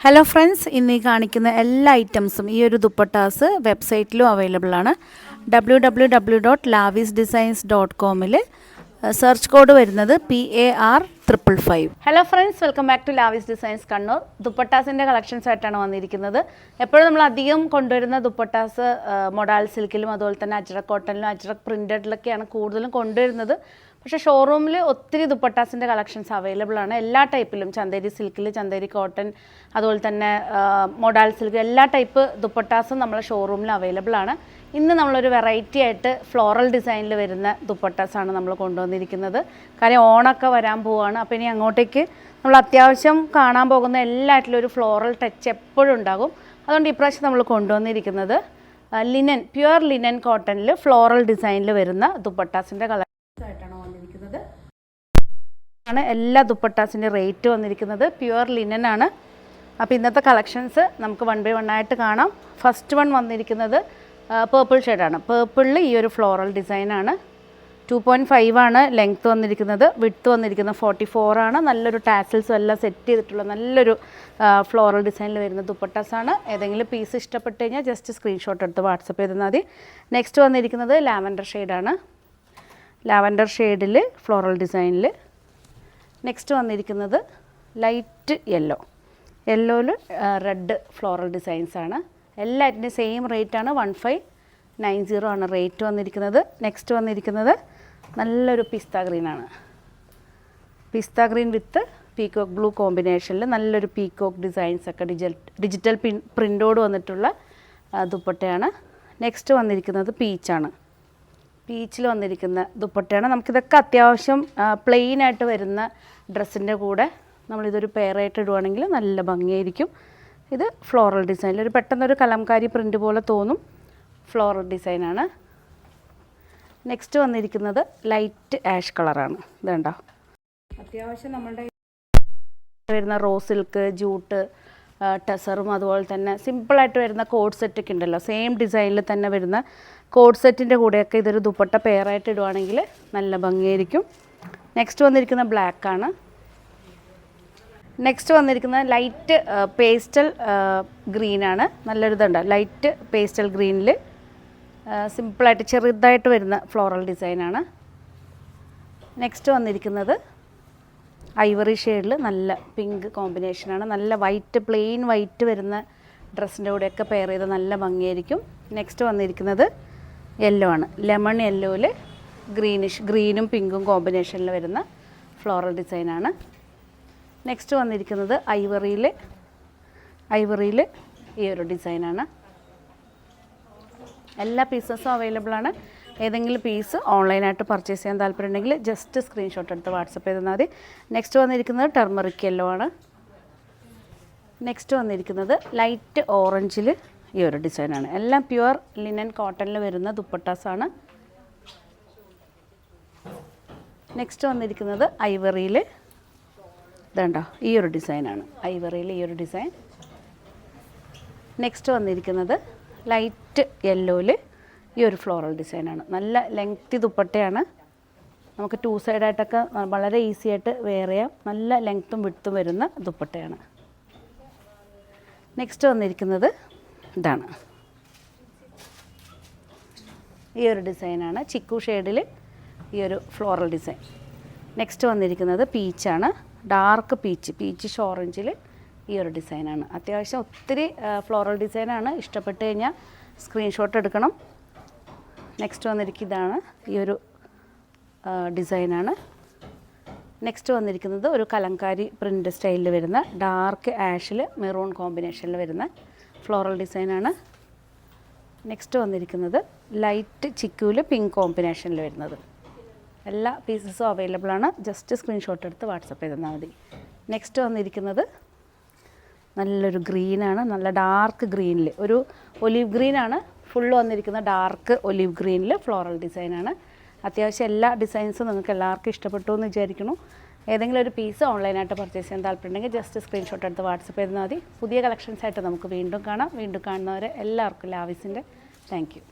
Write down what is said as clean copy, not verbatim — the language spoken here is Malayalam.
ഹലോ ഫ്രണ്ട്സ്, ഇന്ന് ഈ കാണിക്കുന്ന എല്ലാ ഐറ്റംസും ഈ ഒരു ദുപ്പട്ടാസ് വെബ്സൈറ്റിലും അവൈലബിൾ ആണ്. www.lavisdesigns.com സെർച്ച് കോഡ് വരുന്നത് PAR555. Hello friends, welcome back to Lavis designs Kannur. ദുപ്പട്ടാസിൻ്റെ കളക്ഷൻസ് ആയിട്ടാണ് വന്നിരിക്കുന്നത്. എപ്പോഴും നമ്മൾ അധികം കൊണ്ടുവരുന്ന ദുപ്പട്ടാസ് മൊഡാൽ സിൽക്കിലും അതുപോലെ തന്നെ അജ്രക് കോട്ടണിലും അജ്രക് പ്രിൻറ്റഡിലൊക്കെയാണ് കൂടുതലും കൊണ്ടുവരുന്നത്. പക്ഷേ ഷോറൂമിൽ ഒത്തിരി ദുപ്പട്ടാസിൻ്റെ കളക്ഷൻസ് അവൈലബിൾ ആണ്. എല്ലാ ടൈപ്പിലും ചന്തേരി സിൽക്കിൽ, ചന്തേരി കോട്ടൺ, അതുപോലെ തന്നെ മൊഡാൽ സിൽക്ക്, എല്ലാ ടൈപ്പ് ദുപ്പട്ടാസും നമ്മളെ ഷോറൂമിൽ അവൈലബിൾ ആണ്. ഇന്ന് നമ്മളൊരു വെറൈറ്റി ആയിട്ട് ഫ്ലോറൽ ഡിസൈനിൽ വരുന്ന ദുപ്പട്ടാസാണ് നമ്മൾ കൊണ്ടുവന്നിരിക്കുന്നത്. കാര്യം ഓണമൊക്കെ വരാൻ പോവുകയാണ്. അപ്പോൾ ഇനി അങ്ങോട്ടേക്ക് നമ്മൾ അത്യാവശ്യം കാണാൻ പോകുന്ന എല്ലാറ്റിലും ഒരു ഫ്ലോറൽ ടച്ച് എപ്പോഴും ഉണ്ടാകും. അതുകൊണ്ട് ഇപ്രാവശ്യം നമ്മൾ കൊണ്ടുവന്നിരിക്കുന്നത് ലിനൻ, പ്യുവർ ലിനൻ കോട്ടണിൽ ഫ്ലോറൽ ഡിസൈനിൽ വരുന്ന ദുപ്പട്ടാസിൻ്റെ കളക്ഷൻസ് ആയിട്ടാണ് വന്നിരിക്കുന്നത്. ആണ് എല്ലാ ദുപ്പട്ടാസിൻ്റെ റേറ്റ് വന്നിരിക്കുന്നത്. പ്യുവർ ലിനൻ ആണ്. അപ്പോൾ ഇന്നത്തെ കളക്ഷൻസ് നമുക്ക് വൺ ബൈ വൺ ആയിട്ട് കാണാം. ഫസ്റ്റ് വൺ വന്നിരിക്കുന്നത് പേർപ്പിൾ ഷെയ്ഡാണ്. പേർപ്പിളിൽ ഈ ഒരു ഫ്ലോറൽ ഡിസൈനാണ്. 2.5 ആണ് ലെങ്ത്ത് വന്നിരിക്കുന്നത്. വിഡ്ത്ത് വന്നിരിക്കുന്നത് 44 ആണ്. നല്ലൊരു ടാസൽസും എല്ലാം സെറ്റ് ചെയ്തിട്ടുള്ള നല്ലൊരു ഫ്ലോറൽ ഡിസൈനിൽ വരുന്ന ദുപ്പട്ടാസാണ്. ഏതെങ്കിലും പീസ് ഇഷ്ടപ്പെട്ട് കഴിഞ്ഞാൽ ജസ്റ്റ് സ്ക്രീൻഷോട്ട് എടുത്ത് വാട്സപ്പ് ചെയ്താൽ മതി. നെക്സ്റ്റ് വന്നിരിക്കുന്നത് ലാവൻഡർ ഷെയ്ഡാണ്. ലാവൻഡർ ഷെയ്ഡിൽ ഫ്ലോറൽ ഡിസൈനിൽ. നെക്സ്റ്റ് വന്നിരിക്കുന്നത് ലൈറ്റ് യെല്ലോയിൽ റെഡ് ഫ്ലോറൽ ഡിസൈൻസാണ്. എല്ലാറ്റിൻ്റെയും സെയിം റേറ്റാണ്. 1590 ആണ് റേറ്റ് വന്നിരിക്കുന്നത്. നെക്സ്റ്റ് വന്നിരിക്കുന്നത് നല്ലൊരു പിസ്ത ഗ്രീനാണ്. പിസ്ത ഗ്രീൻ വിത്ത് പീക്കോക്ക് ബ്ലൂ കോമ്പിനേഷനിൽ നല്ലൊരു പീക്കോക്ക് ഡിസൈൻസൊക്കെ ഡിജിറ്റൽ പ്രിൻ്റോട് വന്നിട്ടുള്ള ദുപ്പട്ടയാണ്. നെക്സ്റ്റ് വന്നിരിക്കുന്നത് പീച്ചാണ്. പീച്ചിൽ വന്നിരിക്കുന്ന ദുപ്പട്ടയാണ്. നമുക്കിതൊക്കെ അത്യാവശ്യം പ്ലെയിനായിട്ട് വരുന്ന ഡ്രസ്സിൻ്റെ കൂടെ നമ്മളിതൊരു പെയറായിട്ട് ഇടുവാണെങ്കിൽ നല്ല ഭംഗിയായിരിക്കും. ഇത് ഫ്ലോറൽ ഡിസൈനിൽ ഒരു പെട്ടെന്നൊരു കലംകാരി പ്രിൻ്റ് പോലെ തോന്നും ഫ്ലോറൽ ഡിസൈനാണ്. നെക്സ്റ്റ് വന്നിരിക്കുന്നത് ലൈറ്റ് ആഷ് കളറാണ്. ഇതുണ്ടോ, അത്യാവശ്യം നമ്മളുടെ വരുന്ന റോസ് സിൽക്ക്, ജൂട്ട്, ടെസറും അതുപോലെ തന്നെ സിമ്പിളായിട്ട് വരുന്ന കോഡ് സെറ്റൊക്കെ ഉണ്ടല്ലോ, സെയിം ഡിസൈനിൽ തന്നെ വരുന്ന കോഡ് സെറ്റിൻ്റെ കൂടെയൊക്കെ ഇതൊരു ദുപ്പട്ട പെയറായിട്ട് ഇടുവാണെങ്കിൽ നല്ല ഭംഗിയായിരിക്കും. നെക്സ്റ്റ് വന്നിരിക്കുന്ന ബ്ലാക്കാണ്. നെക്സ്റ്റ് വന്നിരിക്കുന്നത് ലൈറ്റ് പേസ്റ്റൽ ഗ്രീനാണ്. നല്ലൊരു ഇതുണ്ട്, ലൈറ്റ് പേസ്റ്റൽ ഗ്രീനിൽ സിമ്പിളായിട്ട് ചെറുതായിട്ട് വരുന്ന ഫ്ലോറൽ ഡിസൈനാണ്. നെക്സ്റ്റ് വന്നിരിക്കുന്നത് ഐവറി ഷെയ്ഡിൽ നല്ല പിങ്ക് കോമ്പിനേഷനാണ്. നല്ല വൈറ്റ്, പ്ലെയിൻ വൈറ്റ് വരുന്ന ഡ്രസ്സിൻ്റെ കൂടെയൊക്കെ പെയർ ചെയ്ത് നല്ല ഭംഗിയായിരിക്കും. നെക്സ്റ്റ് വന്നിരിക്കുന്നത് യെല്ലോ ആണ്. ലെമൺ യെല്ലോയിൽ ഗ്രീനും പിങ്കും കോമ്പിനേഷനിൽ വരുന്ന ഫ്ലോറൽ ഡിസൈനാണ്. നെക്സ്റ്റ് വന്നിരിക്കുന്നത് ഐവറിയിൽ ഈ ഒരു ഡിസൈനാണ്. എല്ലാ പീസസും അവൈലബിൾ ആണ്. ഏതെങ്കിലും പീസ് ഓൺലൈനായിട്ട് പർച്ചേസ് ചെയ്യാൻ താല്പര്യമുണ്ടെങ്കിൽ ജസ്റ്റ് സ്ക്രീൻഷോട്ട് എടുത്ത് വാട്സപ്പ് ചെയ്താൽ മതി. നെക്സ്റ്റ് വന്നിരിക്കുന്നത് ടർമറിക് യെല്ലോ ആണ്. നെക്സ്റ്റ് വന്നിരിക്കുന്നത് ലൈറ്റ് ഓറഞ്ചിൽ ഈ ഒരു ഡിസൈനാണ്. എല്ലാം പ്യുവർ ലിനൻ കോട്ടണിൽ വരുന്ന ദുപ്പട്ടാസാണ്. നെക്സ്റ്റ് വന്നിരിക്കുന്നത് ഐവറിയിൽ ഇതുണ്ടോ, ഈ ഒരു ഡിസൈനാണ്. ഐവറിയിൽ ഈ ഒരു ഡിസൈൻ. നെക്സ്റ്റ് വന്നിരിക്കുന്നത് ലൈറ്റ് യെല്ലോയിൽ ഈ ഒരു ഫ്ലോറൽ ഡിസൈനാണ്. നല്ല ലെങ്തി ദുപ്പട്ടയാണ്. നമുക്ക് 2 സൈഡായിട്ടൊക്കെ വളരെ ഈസി ആയിട്ട് വെയർ ചെയ്യാം. നല്ല ലെങ്ത്തും വിഡ്ത്തും വരുന്ന ദുപ്പട്ടയാണ്. നെക്സ്റ്റ് വന്നിരിക്കുന്നത് ഇതാണ്, ഈ ഒരു ഡിസൈനാണ്. ചിക്കു ഷെയ്ഡിൽ ഈ ഒരു ഫ്ലോറൽ ഡിസൈൻ. നെക്സ്റ്റ് വന്നിരിക്കുന്നത് പീച്ചാണ്. ഡാർക്ക് പീച്ച് ഓറഞ്ചിൽ ഈ ഒരു ഡിസൈനാണ്. അത്യാവശ്യം ഒത്തിരി ഫ്ലോറൽ ഡിസൈനാണ്. ഇഷ്ടപ്പെട്ട് കഴിഞ്ഞാൽ സ്ക്രീൻഷോട്ട് എടുക്കണം. നെക്സ്റ്റ് വന്നിരിക്കുന്നതാണ് ഈ ഒരു ഡിസൈനാണ്. നെക്സ്റ്റ് വന്നിരിക്കുന്നത് ഒരു കലംകാരി പ്രിൻ്റ് സ്റ്റൈലിൽ വരുന്ന ഡാർക്ക് ആഷിൽ മെറൂൺ കോമ്പിനേഷനിൽ വരുന്ന ഫ്ലോറൽ ഡിസൈനാണ്. നെക്സ്റ്റ് വന്നിരിക്കുന്നത് ലൈറ്റ് ചിക്കുവിൽ പിങ്ക് കോമ്പിനേഷനിൽ വരുന്നത്. എല്ലാ പീസസും അവൈലബിൾ ആണ്. ജസ്റ്റ് സ്ക്രീൻഷോട്ട് എടുത്ത് വാട്സപ്പ് ചെയ്താൽ മതി. നെക്സ്റ്റ് വന്നിരിക്കുന്നത് നല്ലൊരു ഗ്രീനാണ്. നല്ല ഡാർക്ക് ഗ്രീനിൽ ഒരു ഒലീവ് ഗ്രീനാണ് ഫുള്ള് വന്നിരിക്കുന്ന. ഡാർക്ക് ഒലീവ് ഗ്രീനിൽ ഫ്ലോറൽ ഡിസൈനാണ്. അത്യാവശ്യം എല്ലാ ഡിസൈൻസും നിങ്ങൾക്ക് എല്ലാവർക്കും ഇഷ്ടപ്പെട്ടു എന്ന് വിചാരിക്കുന്നു. ഏതെങ്കിലും ഒരു പീസ് ഓൺലൈനായിട്ട് പർച്ചേസ് ചെയ്യാൻ താല്പര്യമുണ്ടെങ്കിൽ ജസ്റ്റ് സ്ക്രീൻഷോട്ട് എടുത്ത് വാട്സപ്പ് ചെയ്താൽ മതി. പുതിയ കളക്ഷൻസായിട്ട് നമുക്ക് വീണ്ടും കാണാം. വീണ്ടും കാണുന്നവരെ എല്ലാവർക്കും ലാവിസിൻ്റെ താങ്ക് യു.